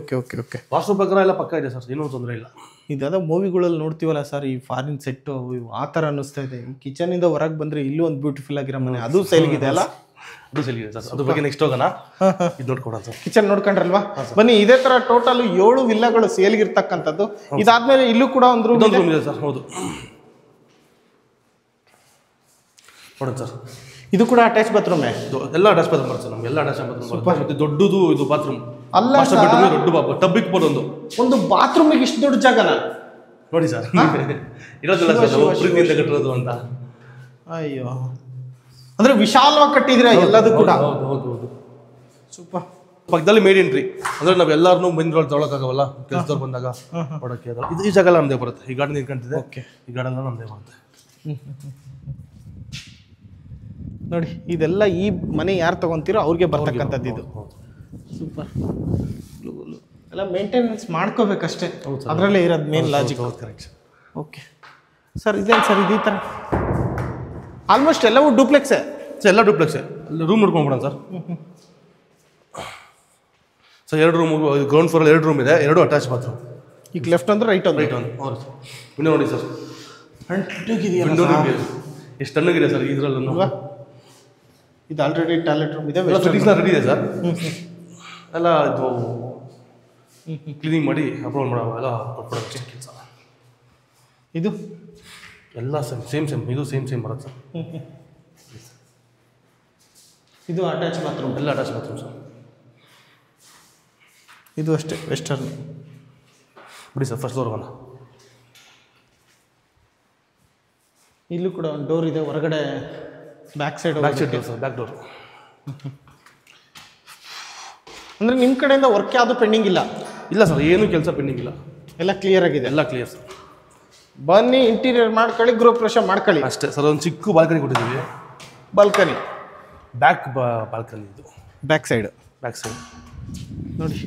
ವಾಸ್ತು ಪ್ರಕಾರ ಎಲ್ಲ ಪಕ್ಕ ಇದೆ ಸರ್, ಏನೂ ತೊಂದರೆ ಇಲ್ಲ. ಇದಾದ ಮೂವಿಗಳಲ್ಲಿ ನೋಡ್ತೀವಲ್ಲ ಸರ್, ಈ ಫಾರಿನ್ ಸೆಟ್ಟು ಆ ಥರ ಅನ್ನಿಸ್ತಾ ಇದೆ. ಈ ಕಿಚನಿಂದ ಹೊರಗೆ ಬಂದರೆ ಇಲ್ಲೂ ಒಂದು ಬ್ಯೂಟಿಫುಲ್ ಆಗಿರೋ ಮನೆ, ಅದು ಸೇಲ್ಗಿದೆ ಅಲ್ಲ? ಅದು ಸೇಲ್ಗಿದೆ ಸರ್. ಅದ್ರ ಬಗ್ಗೆ ನೆಕ್ಸ್ಟ್ ಹೋಗೋಣ. ಇದು ನೋಡ್ಕೊಡೋಣ ಸರ್. ಕಿಚನ್ ನೋಡ್ಕೊಂಡ್ರಲ್ವಾ? ಬನ್ನಿ. ಇದೇ ಥರ ಟೋಟಲ್ 7 ವಿಲ್ಲಾಗಳು ಸೇಲ್ಗಿರ್ತಕ್ಕಂಥದ್ದು. ಇದಾದ್ಮೇಲೆ ಇಲ್ಲೂ ಕೂಡ ಒಂದು ರೂಮ್ ಇದೆ ಸರ್. ಹೌದು, ನೋಡೋಣ ಸರ್. ಇದು ಕೂಡ ಅಟ್ಯಾಚ್ ಬಾತ್ರೂಮೇ. ಎಲ್ಲ ಅಟ್ಯಾಚ್ ಬಾತ್ರೂಮ್ ಬರುತ್ತೆ ನಮ್ಗೆ. ಎಲ್ಲ ಅಟ್ಯಾಚ್ ಬಾತ್ರೂಮ್ ಮತ್ತೆ ದೊಡ್ಡದು ಇದು ಬಾತ್ರೂಮ್ ಅಲ್ಲ, ದೊಡ್ಡ ಟಬ್ ಇಕ್ಬೋದು. ಒಂದು ಬಾತ್ರೂಮಿಗೆ ಇಷ್ಟು ದೊಡ್ಡ ಜಾಗನ ನೋಡಿ ಸರ್. ಇರೋದಿಲ್ಲ ಸರ್, ಪ್ರೀತಿಯಿಂದ ಕಟ್ಟಿರೋದು ಅಂತ. ಅಯ್ಯೋ, ಅಂದ್ರೆ ವಿಶಾಲವಾಗಿ ಕಟ್ಟಿದ್ರೆ ಎಲ್ಲದೂ ಕೂಡ. ಹೌದು. ಸೂಪರ್. ಪಕ್ಕದಲ್ಲಿ ಮೇಡ್ ಎಂಟ್ರಿ. ಅಂದ್ರೆ ನಾವು ಎಲ್ಲಾರನ್ನೂ ಬಂದು ತೊಗೊಳಕ್ಕಾಗವಲ್ಲ, ಕೆಲಸದವ್ರು ಬಂದಾಗ ನೋಡೋಕ್ಕೆ. ಈ ಜಾಗ ಎಲ್ಲ ನಮ್ಮದೇ ಬರುತ್ತೆ. ಈ ಗಾರ್ಡನ್ ನಿಂತ್ಕೊಂತಿದೆ. ಓಕೆ, ಈ ಗಾರ್ಡನ್ ನಮ್ಮದೇ ಬರುತ್ತೆ. ನೋಡಿ, ಇದೆಲ್ಲ ಈ ಮನೆ ಯಾರು ತಗೊಂತೀರೋ ಅವ್ರಿಗೆ ಬರ್ತಕ್ಕಂಥದ್ದು ಇದು. ಸೂಪರ್. ಎಲ್ಲ ಮೇಂಟೆನೆನ್ಸ್ ಮಾಡ್ಕೋಬೇಕಷ್ಟೇ, ಅದರಲ್ಲೇ ಇರೋದು main logic. Correct. Okay sir, ಇದೇನು ಸರ್ ಇದು ಈ ಥರ? ಆಲ್ಮೋಸ್ಟ್ ಎಲ್ಲವೂ ಡೂಪ್ಲೆಕ್ಸೇ ಸರ್. ಎಲ್ಲ ಡೂಪ್ಲೆಕ್ಸೇ. ರೂಮ್ ನೋಡ್ಕೊಂಡ್ಬಿಡೋಣ ಸರ್. ಸರ್ 2 ರೂಮ್, ಗ್ರೌಂಡ್ ಫ್ಲೋರಲ್ಲಿ 2 ರೂಮ್ ಇದೆ, 2 ಅಟ್ಯಾಚ್ ಬಾತ್ರೂಮ್. ಈಗ ಲೆಫ್ಟ್ ಅಂದ್ರೆ ರೈಟ್ ಅಂದ್ರೆ ರೈಟ್ ಒಂದು. ಹೌದು ಸರ್. ವಿಂಡೋ ನೋಡಿ ಸರ್, ವಿಂಡೋ ಎಷ್ಟು ತಣ್ಣಗಿದೆ ಸರ್ ಇದರಲ್ಲೂ. ಇದು ಆಲ್ರೆಡಿ ಟಾಯ್ಲೆಟ್ ರೂಮ್ ಇದೆ, ರೆಡಿ ಇದೆ ಸರ್. ಎಲ್ಲ ಇದು ಕ್ಲೀನಿಂಗ್ ಮಾಡಿ ಅಪ್ರೂವಲ್ ಮಾಡೋ ಎಲ್ಲ ಕೊಟ್ಬಿಡೋದು ಅಷ್ಟೇ ಕೆಲಸ. ಇದು ಎಲ್ಲ ಸೇಮ್ ಇದು ಸೇಮ್ ಬರುತ್ತೆ ಸರ್. ಇದು ಅಟ್ಯಾಚ್ ಬಾತ್ರೂಮ್, ಎಲ್ಲ ಅಟ್ಯಾಚ್ ಬಾತ್ರೂಮ್ ಸರ್. ಇದು ಅಷ್ಟೇ ವೆಸ್ಟರ್ನ್. ಬಿಡಿ ಸರ್, ಫಸ್ಟ್ ಫ್ಲೋರ್ ಇಲ್ಲೂ ಕೂಡ ಒಂದು ಡೋರ್ ಇದೆ ಹೊರಗಡೆ, back side sir, back door. ಅಂದರೆ ನಿಮ್ಮ ಕಡೆಯಿಂದ ವರ್ಕ್ ಯಾವುದು ಪೆಂಡಿಂಗ್ ಇಲ್ಲ? ಇಲ್ಲ ಸರ್, ಏನು ಕೆಲಸ ಪೆಂಡಿಂಗ್ ಇಲ್ಲ, ಎಲ್ಲ ಕ್ಲಿಯರ್ ಆಗಿದೆ. ಎಲ್ಲ ಕ್ಲಿಯರ್ ಸರ್. ಬನ್ನಿ, ಇಂಟೀರಿಯರ್ ಮಾಡ್ಕೊಳ್ಳಿ, ಗೃಹ ಪ್ರವೇಶ ಮಾಡ್ಕೊಳ್ಳಿ ಅಷ್ಟೇ ಸರ್. ಒಂದು ಚಿಕ್ಕ ಬಾಲ್ಕನಿ ಕೊಟ್ಟಿದ್ದೀವಿ, ಬಾಲ್ಕನಿ, ಬ್ಯಾಕ್ ಬಾಲ್ಕನಿ. ಇದು ಬ್ಯಾಕ್ ಸೈಡ್ ನೋಡಿ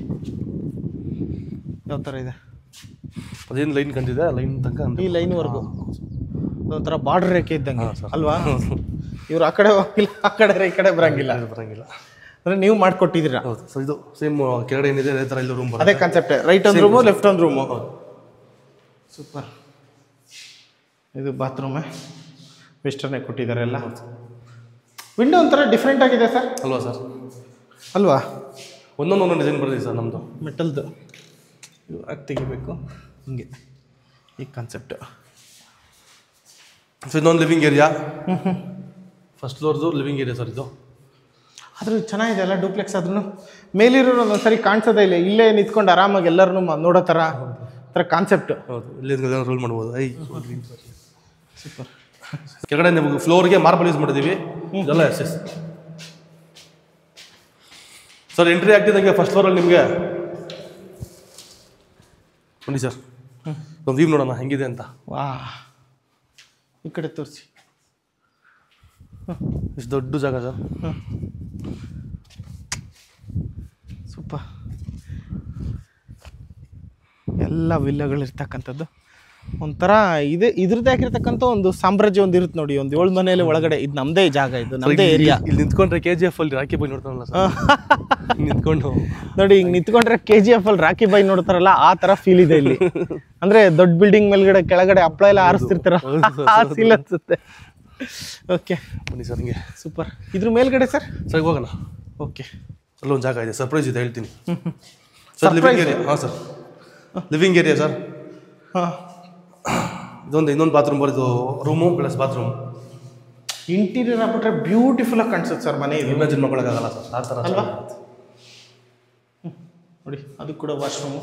ಯಾವ ಥರ ಇದೆ. ಅದೇನು ಲೈನ್ ಕಂಡಿದೆ, ಲೈನ್ ತನಕ ಈ ಲೈನ್ವರೆಗೂ ಒಂಥರ ಬಾರ್ಡರ್ ರೇಖೆ ಇದ್ದಂಗೆ ಅಲ್ವಾ? ಇವ್ರು ಆ ಕಡೆ ಹೋಗಿಲ್ಲ, ಆ ಕಡೆ ಈ ಕಡೆ ಬರಂಗಿಲ್ಲ. ಅಂದರೆ ನೀವು ಮಾಡಿಕೊಟ್ಟಿದ್ದೀರಾ? ಹೌದು ಸರ್. ಇದು ಸೇಮ್ ಕೆಳಗಡೆ ಏನಿದೆ ಅದೇ ಥರ ಇಲ್ಲಿ ರೂಮ್, ಅದೇ ಕಾನ್ಸೆಪ್ಟೇ. ರೈಟ್ ಒಂದು ರೂಮು, ಲೆಫ್ಟ್ ಒಂದು ರೂಮು. ಸೂಪರ್. ಇದು ಬಾತ್ರೂಮೇ, ವೆಸ್ಟರ್ನೇ ಕೊಟ್ಟಿದ್ದಾರೆ ಎಲ್ಲ. ವಿಂಡೋ ಒಂಥರ ಡಿಫ್ರೆಂಟ್ ಆಗಿದೆ ಸರ್, ಅಲ್ವಾ ಸರ್? ಅಲ್ವಾ? ಒಂದೊಂದು ಡಿಸೈನ್ ಬರ್ತದೆ ಸರ್ ನಮ್ಮದು, ಮೆಟಲ್ದು. ಇದು ಆಗಿ ತೆಗಿಬೇಕು ಹಿಂಗೆ, ಈ ಕಾನ್ಸೆಪ್ಟ್. ಸೊ ಇದೊಂದು ಲಿವಿಂಗ್ ಏರಿಯಾ, ಫಸ್ಟ್ ಫ್ಲೋರ್ದು ಲಿವಿಂಗ್ ಏರಿಯಾ ಸರ್ ಇದು. ಆದರೂ ಚೆನ್ನಾಗಿದೆ ಅಲ್ಲ, ಡೂಪ್ಲೆಕ್ಸ್ ಆದ್ರೂ. ಮೇಲಿರೋರು ಒಂದೊಂದ್ಸರಿ ಕಾಣಿಸೋದೇ ಇಲ್ಲ, ಇಲ್ಲೇ ನಿಂತ್ಕೊಂಡು ಆರಾಮಾಗಿ ಎಲ್ಲರನ್ನೂ ನೋಡೋ ಥರ ಕಾನ್ಸೆಪ್ಟ್. ಹೌದು, ಇಲ್ಲಿ ರೋಲ್ ಮಾಡ್ಬೋದು. ಸೂಪರ್. ಕೆಳಗಡೆ ನಿಮಗೆ ಫ್ಲೋರ್ಗೆ ಮಾರ್ಬಲ್ ಯೂಸ್ ಮಾಡಿದ್ದೀವಿ, ಇದೆಲ್ಲ ಎಸ್ ಸರ್. ಎಂಟ್ರಿ ಆಗ್ತಿದ್ದಂಗೆ ಫಸ್ಟ್ ಫ್ಲೋರಲ್ಲಿ ನಿಮಗೆ ಬನ್ನಿ ಸರ್, ಒಂದು ವ್ಯೂ ನೋಡೋಣ ಹೆಂಗಿದೆ ಅಂತ. ವಾ, ಈ ಕಡೆ ತೋರಿಸಿ. ಇಷ್ಟು ದೊಡ್ಡ ಜಾಗ ಸರ್. ಸೂಪರ್. ಎಲ್ಲ ವಿಲ್ಲಗಳಿರ್ತಕ್ಕಂಥದ್ದು ಒಂಥರ ಇದೆ. ಇದ್ರದ್ದೇ ಆಗಿರ್ತಕ್ಕಂಥ ಒಂದು ಸಾಮ್ರಾಜ್ಯ ಒಂದು ಇರುತ್ತೆ ನೋಡಿ, ಒಂದು 7 ಮನೆಯಲ್ಲಿ ಒಳಗಡೆ. ಇದು ನಮ್ಮದೇ ಜಾಗ, ಇದು ನಮ್ಮದೇ ಏರಿಯಾ. ಇಲ್ಲಿ ನಿಂತ್ಕೊಂಡ್ರೆ KGF ಅಲ್ಲಿ ರಾಕಿ ಬಾಯ್ ನೋಡ್ತಾರಲ್ಲ ಸರ್, ನಿಂತ್ಕೊಂಡು ನೋಡಿ, ಹಿಂಗೆ ನಿಂತ್ಕೊಂಡ್ರೆ KGF ಅಲ್ಲಿ ರಾಕಿ ಬಾಯ್ ನೋಡ್ತಾರಲ್ಲ, ಆ ಥರ ಫೀಲ್ ಇದೆ ಇಲ್ಲಿ. ಅಂದರೆ ದೊಡ್ಡ ಬಿಲ್ಡಿಂಗ್ ಮೇಲ್ಗಡೆ ಕೆಳಗಡೆ ಹಪ್ಪಳ ಎಲ್ಲ ಆರಿಸ್ತಿರ್ತಾರ, ಆ ಫೀಲ್ ಅನ್ಸುತ್ತೆ. ಓಕೆ ಬನ್ನಿ ಸರ್. ಹಿಂಗೆ ಸೂಪರ್. ಇದ್ರ ಮೇಲ್ಗಡೆ ಸರ್ ಹೋಗೋಣ. ಓಕೆ, ಅಲ್ಲೊಂದು ಜಾಗ ಇದೆ, ಸರ್ಪ್ರೈಸ್ ಇದೆ, ಹೇಳ್ತೀನಿ ಸರ್. Living area. ಹಾಂ ಸರ್, ಲಿವಿಂಗ್ ಏರಿಯಾ ಸರ್. ಹಾಂ, ಇನ್ನೊಂದು ಬಾತ್ರೂಮ್ ಬರೋದು, ರೂಮು ಪ್ಲಸ್ ಬಾತ್ರೂಮ್. ಇಂಟೀರಿಯರ್ ಆಗ್ಬಿಟ್ರೆ ಬ್ಯೂಟಿಫುಲ್ ಆಗಿ ಕಾಣಿಸುತ್ತೆ ಸರ್ ಮನೆ. ಇದು ಇಮ್ಯಾಜಿನ್ ಮಾಡ್ಕೊಳಕ್ಕಾಗಲ್ಲ ಸರ್, ಆ ಥರ ಅಲ್ವಾ? ನೋಡಿ, ಅದು ಕೂಡ ವಾಶ್ರೂಮು.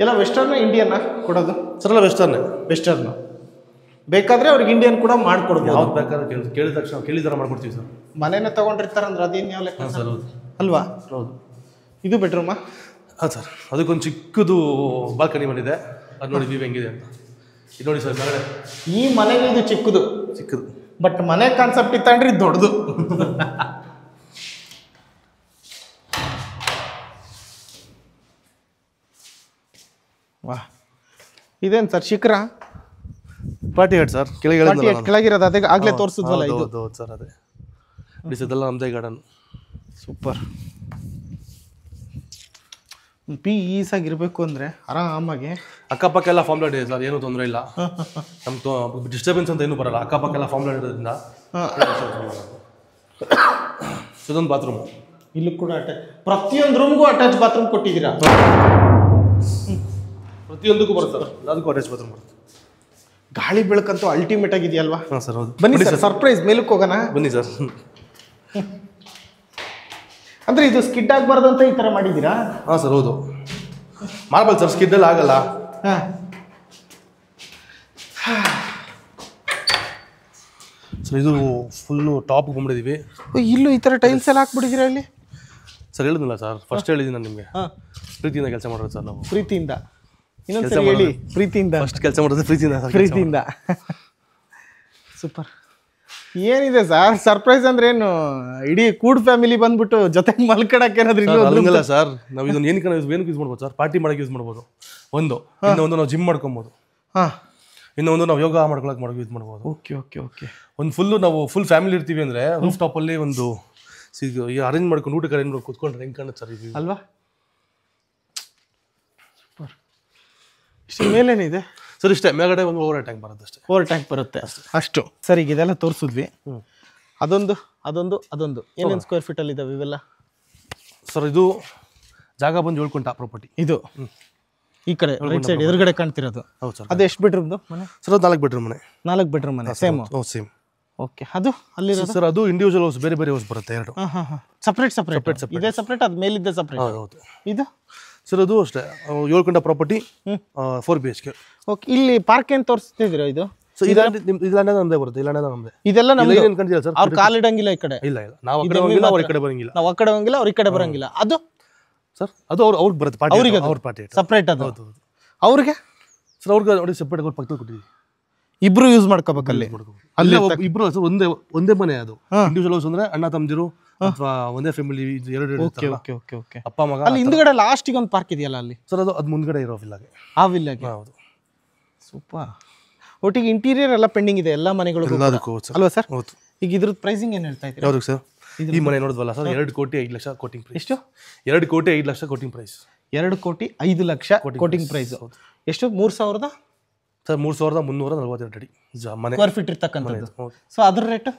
ಎಲ್ಲ ವೆಸ್ಟರ್ನ ಇಂಡಿಯನ್ನ ಕೊಡೋದು ಸರ್? ಎಲ್ಲ ವೆಸ್ಟರ್ನೇ. ವೆಸ್ಟರ್ನು ಬೇಕಾದರೆ ಅವ್ರಿಗೆ ಇಂಡಿಯನ್ ಕೂಡ ಮಾಡ್ಕೊಡ್ಬೋದು. ಯಾವ್ದು ಬೇಕಾದ್ರೆ ಕೇಳಿದ ತಕ್ಷಣ ಕೇಳಿದಾರ ಮಾಡ್ಕೊಡ್ತೀವಿ ಸರ್. ಮನೇನ ತೊಗೊಂಡಿರ್ತಾರಂದ್ರೆ ಅದೇನು ಯಾವ ಲೆಕ್ಕ ಸರ್? ಹೌದು ಅಲ್ವಾ? ಹೌದು. ಇದು ಬೆಡ್ರೂಮಾ? ಹಾಂ ಸರ್, ಅದಕ್ಕೊಂದು ಚಿಕ್ಕದು ಬಾಲ್ಕನಿ ಬಂದಿದೆ, ಅದು ನೋಡಿ ವ್ಯೂ ಹೆಂಗಿದೆ ಅಂತ. ಇದು ನೋಡಿ ಸರ್ ಮೇಲ್ಗಡೆ. ಈ ಮನೆಗೆ ಇದು ಚಿಕ್ಕದು, ಬಟ್ ಮನೆ ಕಾನ್ಸೆಪ್ಟ್ ಇತ್ತಂದ್ರೆ ಇದು ದೊಡ್ಡದು. ವಾ, ಇದೇನು ಸರ್ ಶಿಖರ? ಪಾರ್ಟಿ ಹೆಡ್ ಸರ್, ಕೆಳಗಿರೋದು ಅದೇ ಆಗಲೇ ತೋರಿಸಿದ್ವಲ್ಲ ಇದು. ಹೌದು ಸರ್, ಅದೇ ಬಿಡಿಸೋದೆಲ್ಲ ನಮ್ಮದೇ ಗಾರ್ಡನ್. ಸೂಪರ್. ಪೀಸಾಗಿರ್ಬೇಕು ಅಂದರೆ ಆರಾಮಾಗಿ ಅಕ್ಕಪಕ್ಕ ಎಲ್ಲ ಫಾರ್ಮ್ ಲ್ಯಾಂಡ್ ಇದೆ ಸರ್, ಏನೂ ತೊಂದರೆ ಇಲ್ಲ. ನಮ್ಮ ಡಿಸ್ಟರ್ಬೆನ್ಸ್ ಅಂತ ಏನೂ ಬರಲ್ಲ, ಅಕ್ಕಪಕ್ಕ ಎಲ್ಲ ಫಾರ್ಮ್ ಲ್ಯಾಂಡ್ ಇರೋದ್ರಿಂದ. ಇದೊಂದು ಬಾತ್ರೂಮ್. ಇಲ್ಲೂ ಕೂಡ ಪ್ರತಿಯೊಂದು ರೂಮ್ಗೂ ಅಟ್ಯಾಚ್ ಬಾತ್ರೂಮ್ ಕೊಟ್ಟಿದ್ದೀರಾ? ಪ್ರತಿಯೊಂದಕ್ಕೂ ಬರುತ್ತೆ ಸರ್, ಅದಕ್ಕೂ ಅಟ್ಯಾಚ್ ಬಾತ್ರೂಮ್ ಬರುತ್ತೆ. ಗಾಳಿ ಬೆಳಕಂತೂ ಅಲ್ಟಿಮೇಟ್ ಆಗಿದೆಯಲ್ವಾ? ಹಾಂ ಸರ್, ಹೌದು. ಬನ್ನಿ ಸರ್, ಸರ್ಪ್ರೈಸ್ ಮೇಲಕ್ಕೆ ಹೋಗೋಣ. ಬನ್ನಿ ಸರ್. ಅಂದರೆ ಇದು ಸ್ಕಿಡ್ ಆಗಬಾರ್ದು ಅಂತ ಈ ಥರ ಮಾಡಿದ್ದೀರಾ? ಹಾಂ ಸರ್, ಹೌದು. ಮಾರ್ಬಲ್ ಸರ್, ಸ್ಕಿಡ್ಡಲ್ಲಿ ಆಗಲ್ಲ. ಹಾಂ, ಸರ್ ಇದು ಫುಲ್ಲು ಟಾಪ್ ಬಂದ್ಬಿಟ್ಟಿದ್ದೀವಿ. ಇಲ್ಲೂ ಈ ಥರ ಟೈಲ್ಸ್ ಎಲ್ಲ ಹಾಕ್ಬಿಟ್ಟಿದ್ದೀರಾ ಇಲ್ಲಿ? ಸರ್ ಹೇಳಿದ್ನಲ್ಲ ಸರ್, ಫಸ್ಟ್ ಹೇಳಿದ್ದೀನಿ ನಾನು ನಿಮಗೆ, ಹಾಂ, ಪ್ರೀತಿಯಿಂದ ಕೆಲಸ ಮಾಡೋದು ಸರ್ ನಾವು. ಪ್ರೀತಿಯಿಂದ ಇನ್ನೊಂದ್ಸರಿ ಹೇಳಿ. ಪ್ರೀತಿಯಿಂದ ಫಸ್ಟ್ ಕೆಲಸ ಮಾಡೋದು ಪ್ರೀತಿಯಿಂದ. ಪ್ರೀತಿಯಿಂದ. ಸೂಪರ್. ಏನಿದೆ ಸರ್ ಸರ್ಪ್ರೈಸ್ ಅಂದ್ರೆ ಏನು? ಇಡೀ ಕೂಡ್ ಫ್ಯಾಮಿಲಿ ಬಂದ್ಬಿಟ್ಟು ಜೊತೆಗೆ ಮಲ್ಕೊಳಕ್ಕೆ ಏನಾದ್ರು ಇಲ್ಲ ಸರ್. ನಾವು ಇದನ್ನ ಏನಕ್ಕೆ ಯೂಸ್ ಮಾಡ್ಬೋದು ಸರ್? ಪಾರ್ಟಿ ಮಾಡಕ್ಕೆ ಯೂಸ್ ಮಾಡ್ಬೋದು ಒಂದು. ಇನ್ನೊಂದು ನಾವು ಜಿಮ್ ಮಾಡ್ಕೊಬೋದು. ಹಾಂ, ಇನ್ನೊಂದು ನಾವು ಯೋಗ ಮಾಡ್ಕೊಳಕ್ಕೆ ಯೂಸ್ ಮಾಡ್ಬೋದು. Okay okay okay. ಒಂದು ಫುಲ್ ಫ್ಯಾಮಿಲಿ ಇರ್ತೀವಿ ಅಂದರೆ ರೂಫ್ ಟಾಪಲ್ಲಿ ಒಂದು ಈಗ ಈ ಅರೇಂಜ್ ಮಾಡ್ಕೊಂಡು ಊಟಕ್ಕೆ ಅರೇಂಜ್ ಮಾಡಿ ಕೂತ್ಕೊಂಡ್ರೆ ಹೆಂಗೆ ಕಾಣುತ್ತೆ ಸರ್ ಇದು ಅಲ್ವಾ? ಇಷ್ಟು ಮೇಲೇನಿದೆ ಸರ್? ಇಷ್ಟೇ, ಮೇಲ್ಗಡೆ ಒಂದು ಓವರ್ ಟ್ಯಾಂಕ್ ಬರುತ್ತೆ ಅಷ್ಟೇ. ಓವರ್ ಟ್ಯಾಂಕ್ ಬರುತ್ತೆ ಅಷ್ಟು. ಸರ್ ಈಗ ಇದೆಲ್ಲ ತೋರಿಸಿದ್ವಿ. ಅದೊಂದು ಅದೊಂದು ಅದೊಂದು ಏನೇನು ಸ್ಕ್ವೇರ್ ಫೀಟಲ್ಲಿ ಇದಾವೆ ಇವೆಲ್ಲ? ಸರ್ ಇದು ಜಾಗ ಬಂದು 7 ಕುಂಟೆ ಪ್ರಾಪರ್ಟಿ. ಇದು ಈ ಕಡೆ ರೈಟ್ ಸೈಡ್ ಎದುರುಗಡೆ ಕಾಣ್ತಿರೋದು. ಹೌದು ಸರ್. ಅದು ಎಷ್ಟು ಬೆಡ್ರೂಮ್ದು ಮನೆ? ಸರ್ ಅದು 4 ಬೆಡ್ರೂಮ್ ಮನೆ. 4 ಬೆಡ್ರೂಮ್ ಮನೆ ಸೇಮ್? ಸೇಮ್. ಓಕೆ. ಅದು ಅಲ್ಲಿರೋದು ಸರ್ ಅದು ಇಂಡಿವಿಜುವಲ್ ಹೌಸ್, ಬೇರೆ ಬೇರೆ ಹೌಸ್ ಬರುತ್ತೆ 2. ಸಪ್ರೇಟ್ ಇದೇ ಸಪ್ರೇಟ್, ಅದು ಮೇಲಿದ್ದೆ ಸಪ್ರೇಟ್. ಹೌದು. ಇದು ಸರ್ ಅದು ಅಷ್ಟೇ 7 ಕುಂಟೆ ಪ್ರಾಪರ್ಟಿ, 4 BHK. ಓಕೆ. ಇಲ್ಲಿ ಪಾರ್ಕ್ ಏನು ತೋರಿಸ್ತಿದ್ದೀರಾ ಇದು? ಸೊ ಇಲ್ಲಾಂಡೆ ನಮ್ಮದೇ ಬರುತ್ತೆ, ಇಲ್ಲಾಂಡೆ ನಮ್ಮದೇ. ಇದೆಲ್ಲ ನಮ್ಗೆ ಏನು ಕಂಡಿಲ್ಲ ಸರ್? ಅವ್ರು ಕಾಲಿಡಂಗಿಲ್ಲ ಈ ಕಡೆ? ಇಲ್ಲ ಇಲ್ಲ, ನಾವು ಆ ಕಡೆ ಹೋಗಿಲ್ಲ, ಅವ್ರ ಈ ಕಡೆ ಬರಂಗಿಲ್ಲ. ನಾವು ಆ ಕಡೆ ಹೋಗಿಲ್ಲ, ಅವ್ರ ಈ ಕಡೆ ಬರಂಗಿಲ್ಲ. ಅದು ಸರ್ ಅದು ಅವ್ರಿಗೆ ಬರುತ್ತೆ, ಪಾರ್ಟಿ ಅವ್ರಿಗೆ ಅವ್ರ ಪಾರ್ಟಿ ಸಪ್ರೇಟ್. ಅದು ಹೌದು. ಅವ್ರಿಗೆ ಸರ್ ಅವ್ರಿಗೆ ನೋಡಿ ಸಪ್ರೇಟ್ ಅವ್ರ ಪಕ್ಕದಲ್ಲಿ ಕೊಟ್ಟಿದ್ದೀವಿ. ಇಬ್ರು ಯೂಸ್ ಮಾಡ್ಕೋಬೇಕಲ್ಲಿ? ಅಲ್ಲಿ ಇಬ್ರು ಸರ್ ಒಂದೇ ಮನೆ. ಅದು ಇಂಡಿವಿಜುವಲ್ ಹೌಸ್ ಅಂದ್ರೆ ಅಣ್ಣ ತಮ್ಮದಿರು ಅಥವಾ ಒಂದೇ ಫ್ಯಾಮಿಲಿ, 2 ಅಪ್ಪ ಮಗ. ಅಲ್ಲಿ ಹಿಂದ್ಗಡೆ ಲಾಸ್ಟಿಗೆ ಒಂದು ಪಾರ್ಕ್ ಇದೆಯಲ್ಲ ಅಲ್ಲಿ? ಸರ್ ಅದು ಮುಂದ್ಗಡೆ ಇರೋ ವಿಲ್ಲಾಗೆ. ಆ ವಿಲ್ಲಾಗೆ? ಹೌದು. ಸೂಪರ್. ಒಟ್ಟಿಗೆ ಇಂಟೀರಿಯರ್ ಎಲ್ಲ ಪೆಂಡಿಂಗ್ ಇದೆ ಎಲ್ಲ ಮನೆಗಳು ಅಲ್ವಾ ಸರ್? ಹೌದು. ಈಗ ಇದ್ರದ್ದು ಪ್ರೈಸಿಂಗ್ ಏನು ಹೇಳ್ತಾ ಇದ್ದೀರಾ? ಯಾವ್ದು ಸರ್? ಈ ಮನೆ ನೋಡಿದ್ವಲ್ಲ ಸರ್, 2,05,00,000 ಕೋಟಿಂಗ್ ಪ್ರೈಸ್. ಎಷ್ಟು? 2,05,00,000 ಕೋಟಿಂಗ್ ಪ್ರೈಸ್. 2,05,00,000 quoting price. ಎಷ್ಟು? 3,000? ಸರ್ 3,342 ಅಡಿ ಮನೆ ಸ್ಕ್ವೇರ್ ಫೀಟ್ ಇರ್ತಕ್ಕಂಥದ್ದು. ಸೊ ಅದ್ರ ರೇಟ್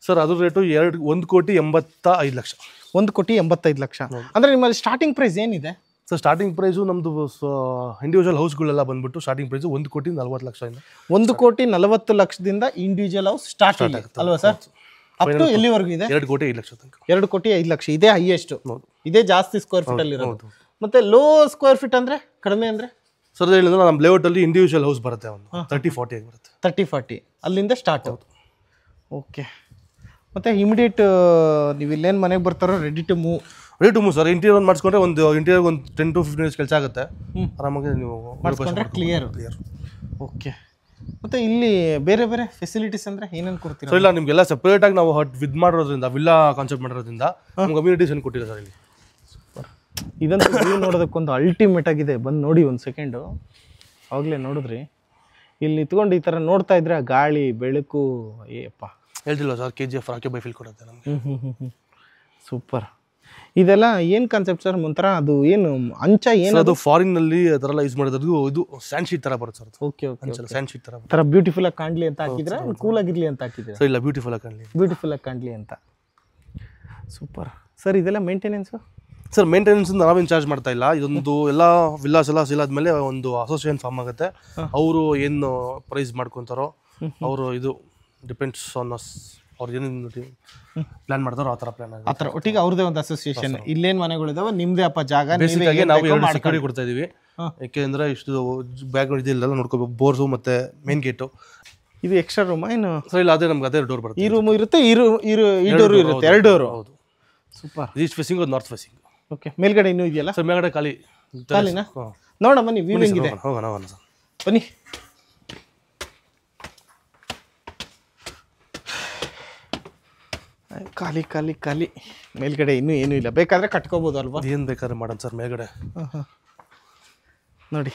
ಸರ್? ಅದ್ರ ರೇಟು 1,85,00,000. 1,85,00,000. ಅಂದ್ರೆ ನಿಮ್ಮಲ್ಲಿ ಸ್ಟಾರ್ಟಿಂಗ್ ಪ್ರೈಸ್ ಏನಿದೆ ಸರ್? ಸ್ಟಾರ್ಟಿಂಗ್ ಪ್ರೈಸು ನಮ್ಮದು ಇಂಡಿವಿಜುವಲ್ ಹೌಸ್ಗಳೆಲ್ಲ ಬಂದ್ಬಿಟ್ಟು ಸ್ಟಾರ್ಟಿಂಗ್ ಪ್ರೈಸು 1,40,00,000. 1,40,00,000ದಿಂದ ಇಂಡಿವಿಜುವಲ್ ಹೌಸ್ ಸ್ಟಾರ್ಟ್ ಆಗುತ್ತೆ ಅಲ್ವಾ ಸರ್? ಅಪ್ ಟು ಎಲ್ಲಿವರೆಗೂ ಇದೆ? 2,05,00,000 ತನಕ. 2,05,00,000 ಇದೇ ಹೈಯೆಸ್ಟ್, ಇದೇ ಜಾಸ್ತಿ ಸ್ಕ್ವೇರ್ ಫೀಟ್ ಅಲ್ಲಿ ಇರೋದು. ಮತ್ತೆ ಲೋ ಸ್ಕ್ವೇರ್ ಫೀಟ್ ಅಂದ್ರೆ ಕಡಿಮೆ ಅಂದ್ರೆ ಸರ್ ಹೇಳಿದ್ರೆ ನಮ್ಮ ಲೇಔಟ್ ಅಲ್ಲಿ ಇಂಡಿವಿಜುವಲ್ ಹೌಸ್ ಬರುತ್ತೆ, ಒಂದು 30-40 ಬರುತ್ತೆ. 30-40 ಅಲ್ಲಿಂದ ಸ್ಟಾರ್ಟ್. ಓಕೆ. ಮತ್ತೆ ಇಮಿಡಿಯೇಟ್ ನೀವು ಇಲ್ಲೇನು ಮನೆಗೆ ಬರ್ತಾರೋ ready to move sir. Interior ಒಂದು ಮಾಡಿಸ್ಕೊಂಡ್ರೆ ಒಂದು 10 to 15 minutes ಕೆಲಸ ಆಗುತ್ತೆ, ಆರಾಮಾಗಿ ನೀವು ಮಾಡಿಸ್ಕೊಂಡ್ರೆ ಕ್ಲಿಯರ್. ಓಕೆ. ಮತ್ತೆ ಇಲ್ಲಿ ಬೇರೆ ಬೇರೆ ಫೆಸಿಲಿಟೀಸ್ ಅಂದ್ರೆ ಏನೇನು ಕೊಡ್ತೀರಾ? ಸೊ ಇಲ್ಲ, ನಿಮಗೆಲ್ಲ ಸಪ್ರೇಟ್ ಆಗಿ ನಾವು ವಿದ್ ಮಾಡಿರೋದ್ರಿಂದ, ವಿಲ್ಲಾ ಕಾನ್ಸೆಪ್ಟ್ ಮಾಡಿರೋದ್ರಿಂದ ನಮ್ಗೆ ಅಮ್ಯುನಿಟೀಸ್ ಏನು ಕೊಟ್ಟಿಲ್ಲ ಸರ್ ಇಲ್ಲಿ. ಇದಂತೂ ವ್ಯೂ ನೋಡೋದಕ್ಕೊಂದು ಅಲ್ಟಿಮೇಟ್ ಆಗಿದೆ. ಬಂದು ನೋಡಿ ಒಂದು ಸೆಕೆಂಡು. ಆವಾಗಲೇ ನೋಡಿದ್ರಿ ಇಲ್ಲಿ ನಿಂತ್ಕೊಂಡು ಈ ಥರ ನೋಡ್ತಾ ಇದ್ರೆ ಗಾಳಿ ಬೆಳಕು ಏಪ್ಪ ಹೇಳ್ತಿಲ್ವ sir, KGF Rocky Bhai feel ಕೊಡುತ್ತೆ ನಮಗೆ. ಸೂಪರ್. ಇದೆಲ್ಲ ಏನು ಕಾನ್ಸೆಪ್ಟ್ ಸರ್? ಒಂಥರ ಅದು ಏನು ಅಂಚ ಏನು? ಅದು ಫಾರಿನ್ನಲ್ಲಿ ಆ ಥರ ಎಲ್ಲ ಯೂಸ್ ಮಾಡಿದ್ರು. ಇದು ಸ್ಯಾಂಡ್ ಶೀಟ್ ಥರ ಬರುತ್ತೆ sir. Okay okay. Sand sheet ಥರ ಬ್ಯೂಟಿಫುಲ್ ಆಗಿ ಕಾಣಲಿ ಅಂತ ಹಾಕಿದ್ರೆ, ಕೂಲ್ ಆಗಿರಲಿ ಅಂತ ಹಾಕಿದ್ರೆ? ಸರ್ ಇಲ್ಲ, ಬ್ಯೂಟಿಫುಲ್ ಆಗಿ ಕಾಣಲಿ, ಬ್ಯೂಟಿಫುಲ್ ಆಗಿ ಕಾಣಲಿ ಅಂತ. Super sir. ಇದೆಲ್ಲ ಮೇಂಟೆನೆನ್ಸು ಸರ್? ಮೇಂಟೆನೆನ್ಸ್ ನಾವೇನು ಚಾರ್ಜ್ ಮಾಡ್ತಾ ಇಲ್ಲ. ಇದೊಂದು ಎಲ್ಲ ವಿಲ್ಲಾಸ್ ಎಲ್ಲ ಸೇಲ್ ಆದಮೇಲೆ ಒಂದು ಅಸೋಸಿಯೇಷನ್ ಫಾರ್ಮ್ ಆಗುತ್ತೆ. ಅವರು ಏನು ಪ್ರೈಸ್ ಮಾಡ್ಕೊತಾರೋ ಅವರು, ಇದು ಡಿಪೆಂಡ್ಸ್ ಆನ್ ಅಸ್. ಅವ್ರು ಏನೇನು ಪ್ಲಾನ್ ಮಾಡ್ತಾರೋ ಆ ಥರ ಪ್ಲಾನ್ ಆಗುತ್ತೆ. ಆ ಥರ ಒಟ್ಟಿಗೆ ಅವ್ರದ್ದೇ ಒಂದು ಅಸೋಸಿಯೇಷನ್. ಇಲ್ಲೇನು ಮನೆಗಳಿದಾವೆ ನಿಮ್ಮದೇ ಅಪ್ಪ ಜಾಗ. ಬೇಸಿಕ್ಕಾಗಿ ನಾವು 2 ಸೆಕ್ಯೂರಿಟಿ ಕೊಡ್ತಾ ಇದೀವಿ. ಯಾಕೆಂದ್ರೆ ಇಷ್ಟು ಬ್ಯಾಕ್ ಇದೆಲ್ಲ ನೋಡ್ಕೋಬೇಕು. ಬೋರ್ಸು ಮತ್ತೆ ಮೇನ್ ಗೇಟು. ಇದು ಎಕ್ಸ್ಟ್ರಾ ರೂಮ್ ಏನು ಸರ್? ಇಲ್ಲ, ಅದೇ ನಮ್ಗೆ ಅದೇ ಡೋರ್ ಬರುತ್ತೆ. ಈ ರೂಮು ಇರುತ್ತೆ, ಈ ಡೋರು ಇರುತ್ತೆ, 2 ಡೋರು. ಹೌದು. ಸೂಪರ್. ಈಸ್ಟ್ ಫೇಸಿಂಗ್, ಅದು ನಾರ್ತ್ ಫೇಸಿಂಗ್. ಓಕೆ. ಮೇಲ್ಗಡೆ ಇನ್ನೂ ಇದೆಯಲ್ಲ ಸರ್? ಮೇಲ್ಗಡೆ ಖಾಲಿನಾ? ನೋಡ ಬನ್ನಿ, ವ್ಯೂ ಹೆಂಗಿದೆ. ಹೋಗೋಣ ಸರ್, ಬನ್ನಿ. ಖಾಲಿ ಖಾಲಿ ಖಾಲಿ. ಮೇಲ್ಗಡೆ ಇನ್ನೂ ಏನೂ ಇಲ್ಲ, ಬೇಕಾದ್ರೆ ಕಟ್ಕೋಬೋದು ಅಲ್ವಾ? ಏನು ಬೇಕಾದ್ರೆ ಮಾಡೋಣ ಸರ್ ಮೇಲ್ಗಡೆ. ನೋಡಿ,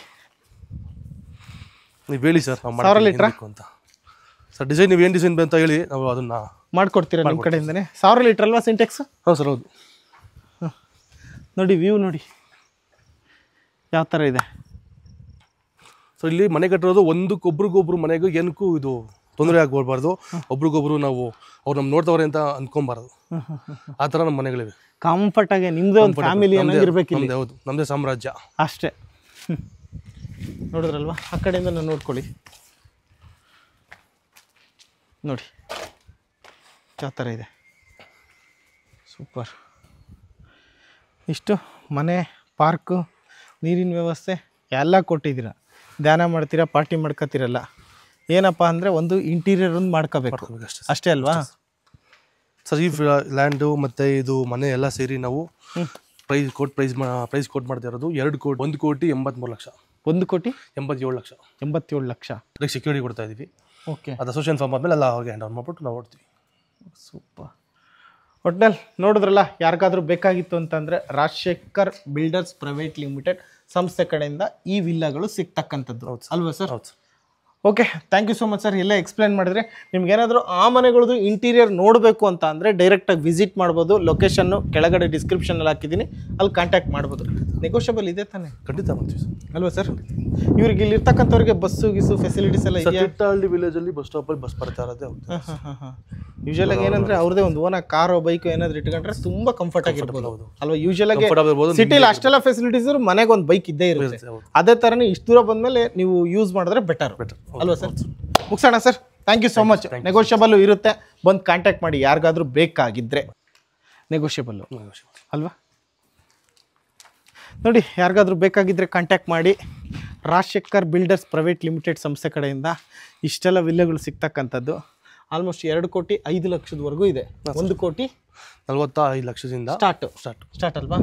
ನೀವು ಹೇಳಿ ಸರ್, ನಾವು 1,000 ಲೀಟ್ರಾ ಅಂತ ಸರ್. ಡಿಸೈನ್ ನೀವು ಏನು ಡಿಸೈನ್ ಅಂತ ಹೇಳಿ, ನಾವು ಅದನ್ನ ಮಾಡ್ಕೊಡ್ತೀರಾ ನಿಮ್ಮ ಕಡೆಯಿಂದನೇ? 1,000 ಲೀಟ್ರ್ ಅಲ್ವಾ ಸಿಂಟೆಕ್ಸ್? ಹೌದು ಸರ್, ಹೌದು. ನೋಡಿ ವ್ಯೂ ನೋಡಿ ಯಾವ ಥರ ಇದೆ. ಸೊ ಇಲ್ಲಿ ಮನೆ ಕಟ್ಟಿರೋದು ಒಬ್ರಿಗೊಬ್ರು ಮನೆಗೂ ಏನಕ್ಕೂ ಇದು ತೊಂದರೆ ಆಗ್ಬಾರ್ದು. ಒಬ್ರಿಗೊಬ್ರು ನಾವು ಅವ್ರು ನಮ್ಮ ನೋಡ್ತವ್ರೆ ಅಂತ ಅಂದ್ಕೊಬಾರ್ದು. ಆ ಥರ ನಮ್ಮ ಮನೆಗಳಿವೆ. ಕಂಫರ್ಟ್ ಆಗಿ ನಿಮ್ಮದೇ ಒಂದು ಫ್ಯಾಮಿಲಿ ಅನ್ನೋದಿರ್ಬೇಕು. ಹೌದು, ನಮ್ಮದೇ ಸಾಮ್ರಾಜ್ಯ ಅಷ್ಟೇ. ನೋಡಿದ್ರಲ್ವಾ? ಆ ಕಡೆಯಿಂದ ನಾನು ನೋಡ್ಕೊಳ್ಳಿ. ನೋಡಿ ಯಾವ ಥರ ಇದೆ. ಸೂಪರ್. ಇಷ್ಟು ಮನೆ, ಪಾರ್ಕು, ನೀರಿನ ವ್ಯವಸ್ಥೆ ಎಲ್ಲ ಕೊಟ್ಟಿದ್ದೀರ. ಧ್ಯಾನ ಮಾಡ್ತೀರಾ, ಪಾರ್ಟಿ ಮಾಡ್ಕೊತೀರಲ್ಲ. ಏನಪ್ಪ ಅಂದರೆ ಒಂದು ಇಂಟೀರಿಯರ್ ಒಂದು ಮಾಡ್ಕೋಬೇಕು ಅಷ್ಟೇ ಅಲ್ವಾ ಸರ್? ಈ ಲ್ಯಾಂಡು ಮತ್ತು ಇದು ಮನೆ ಎಲ್ಲ ಸೇರಿ ನಾವು ಪ್ರೈಸ್ ಕೋಟ್ ಮಾಡ್ತಾ ಇರೋದು 1,83,00,000. 1,87,00,000. 1,87,00,000 ಅದಕ್ಕೆ ಸೆಕ್ಯೂರಿಟಿ ಕೊಡ್ತಾ ಇದ್ದೀವಿ. ಓಕೆ. ಅದು ಅಸೋಸಿಯೇಷನ್ ಫಾರ್ಮ್ ಆದಮೇಲೆ ಎಲ್ಲ ಅವ್ರಿಗೆ ಹ್ಯಾಂಡ್ ಓವರ್ ಮಾಡ್ಬಿಟ್ಟು ನಾವು ಓಡ್ತೀವಿ. ಸೂಪರ್. ಒಟ್ನಲ್ಲಿ ನೋಡಿದ್ರಲ್ಲ, ಯಾರಿಗಾದ್ರೂ ಬೇಕಾಗಿತ್ತು ಅಂತಂದರೆ ರಾಜಶೇಖರ್ ಬಿಲ್ಡರ್ಸ್ ಪ್ರೈವೇಟ್ ಲಿಮಿಟೆಡ್ ಸಂಸ್ಥೆ ಕಡೆಯಿಂದ ಈ ವಿಲ್ಲಾಗಳು ಸಿಗ್ತಕ್ಕಂಥದ್ದು ಅಲ್ವಾ ಸರ್? ಹೌದು. Okay, thank you so much sir. ಎಲ್ಲ ಎಕ್ಸ್ಪ್ಲೇನ್ ಮಾಡಿದ್ರೆ. ನಿಮ್ಗೇನಾದರೂ ಆ ಮನೆಗಳದ್ದು ಇಂಟೀರಿಯರ್ ನೋಡಬೇಕು ಅಂತ ಅಂದರೆ ಡೈರೆಕ್ಟಾಗಿ ವಿಸಿಟ್ ಮಾಡ್ಬೋದು. ಲೊಕೇಶನ್ನು ಕೆಳಗಡೆ ಡಿಸ್ಕ್ರಿಪ್ಷನಲ್ಲಿ ಹಾಕಿದ್ದೀನಿ, ಅಲ್ಲಿ ಕಾಂಟ್ಯಾಕ್ಟ್ ಮಾಡ್ಬೋದು. ನೆಗೋಷಿಯಬಲ್ ಇದೆ ತಾನೇ? ಖಂಡಿತ ಮಾಡ್ತೀವಿ ಸರ್. ಅಲ್ವಾ ಸರ್? ಇವ್ರಿಗೆ ಇಲ್ಲಿ ಇರ್ತಕ್ಕಂಥವ್ರಿಗೆ ಬಸ್ಸು ಗಿಸ್ಸು ಫೆಸಿಲಿಟೀಸ್ ಎಲ್ಲ ಇದೆಯಾ? ತೀರ್ಥಹಳ್ಳಿ ವಿಲೇಜಲ್ಲಿ ಬಸ್ ಸ್ಟಾಪಲ್ಲಿ ಬಸ್ ಬರ್ತಾ ಇರೋದೇ. ಯೂಶಲಾಗಿ ಏನಂದ್ರೆ ಅವ್ರದೇ ಒಂದು ಓನ ಕಾರೋ ಬೈಕ್ ಏನಾದ್ರು ಇಟ್ಕೊಂಡ್ರೆ ತುಂಬಾ ಕಂಫರ್ಟ್ ಆಗಿರ್ಬೋದು ಅಲ್ವಾ? ಯೂಶಲಾಗಿ ಸಿಟಿಲಿ ಅಷ್ಟೆಲ್ಲ ಫೆಸಿಲಿಟೀಸ್ ಮನೆಗೆ ಒಂದು ಬೈಕ್ ಇದ್ದೇ ಇರುತ್ತೆ. ಅದೇ ತರನೇ ಇಷ್ಟು ದೂರ ಬಂದ್ಮೇಲೆ ನೀವು ಯೂಸ್ ಮಾಡಿದ್ರೆ ಬೆಟರ್ ಅಲ್ವಾ ಸರ್? ಮುಗಿಸೋಣ sir. Thank you so much. Negotiable ಇರುತ್ತೆ, ಬಂದು ಕಾಂಟ್ಯಾಕ್ಟ್ ಮಾಡಿ ಯಾರಿಗಾದ್ರೂ ಬೇಕಾಗಿದ್ರೆ. ನೆಗೋಷಿಯಬಲ್ ಅಲ್ವಾ? ನೋಡಿ, ಯಾರಿಗಾದ್ರೂ ಬೇಕಾಗಿದ್ದರೆ ಕಾಂಟ್ಯಾಕ್ಟ್ ಮಾಡಿ. ರಾಜಶೇಖರ್ ಬಿಲ್ಡರ್ಸ್ ಪ್ರೈವೇಟ್ ಲಿಮಿಟೆಡ್ ಸಂಸ್ಥೆ ಕಡೆಯಿಂದ ಇಷ್ಟೆಲ್ಲ ವಿಲ್ಲೆಗಳು ಸಿಗ್ತಕ್ಕಂಥದ್ದು. ಆಲ್ಮೋಸ್ಟ್ 2,05,00,000ವರೆಗೂ ಇದೆ. 1,45,00,000ದಿಂದ ಸ್ಟಾರ್ಟ್ ಅಲ್ವಾ?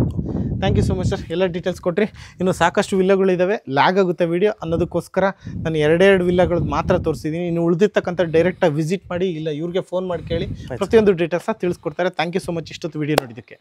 Thank you so much sir. ಎಲ್ಲ ಡೀಟೇಲ್ಸ್ ಕೊಟ್ರಿ. ಇನ್ನು ಸಾಕಷ್ಟು ವಿಲ್ಲಗಳಿದ್ದಾವೆ, ಲ್ಯಾಗ್ ಆಗುತ್ತೆ ವಿಡಿಯೋ ಅನ್ನೋದಕ್ಕೋಸ್ಕರ ನಾನು 2 ವಿಲ್ಲಗಳದ್ದು ಮಾತ್ರ ತೋರಿಸಿದ್ದೀನಿ. ಇನ್ನು ಉಳಿದಿರ್ತಕ್ಕಂಥ ಡೈರೆಕ್ಟಾಗಿ ವಿಸಿಟ್ ಮಾಡಿ, ಇಲ್ಲ ಇವ್ರಿಗೆ ಫೋನ್ ಮಾಡಿ ಕೇಳಿ, ಪ್ರತಿಯೊಂದು ಡೀಟೇಲ್ಸ್ನ ತಿಳಿಸ್ಕೊಡ್ತಾರೆ. ಥ್ಯಾಂಕ್ ಯು ಸೊ ಮಚ್ ಇಷ್ಟೊತ್ತು ವಿಡಿಯೋ ನೋಡಿದ್ದಕ್ಕೆ.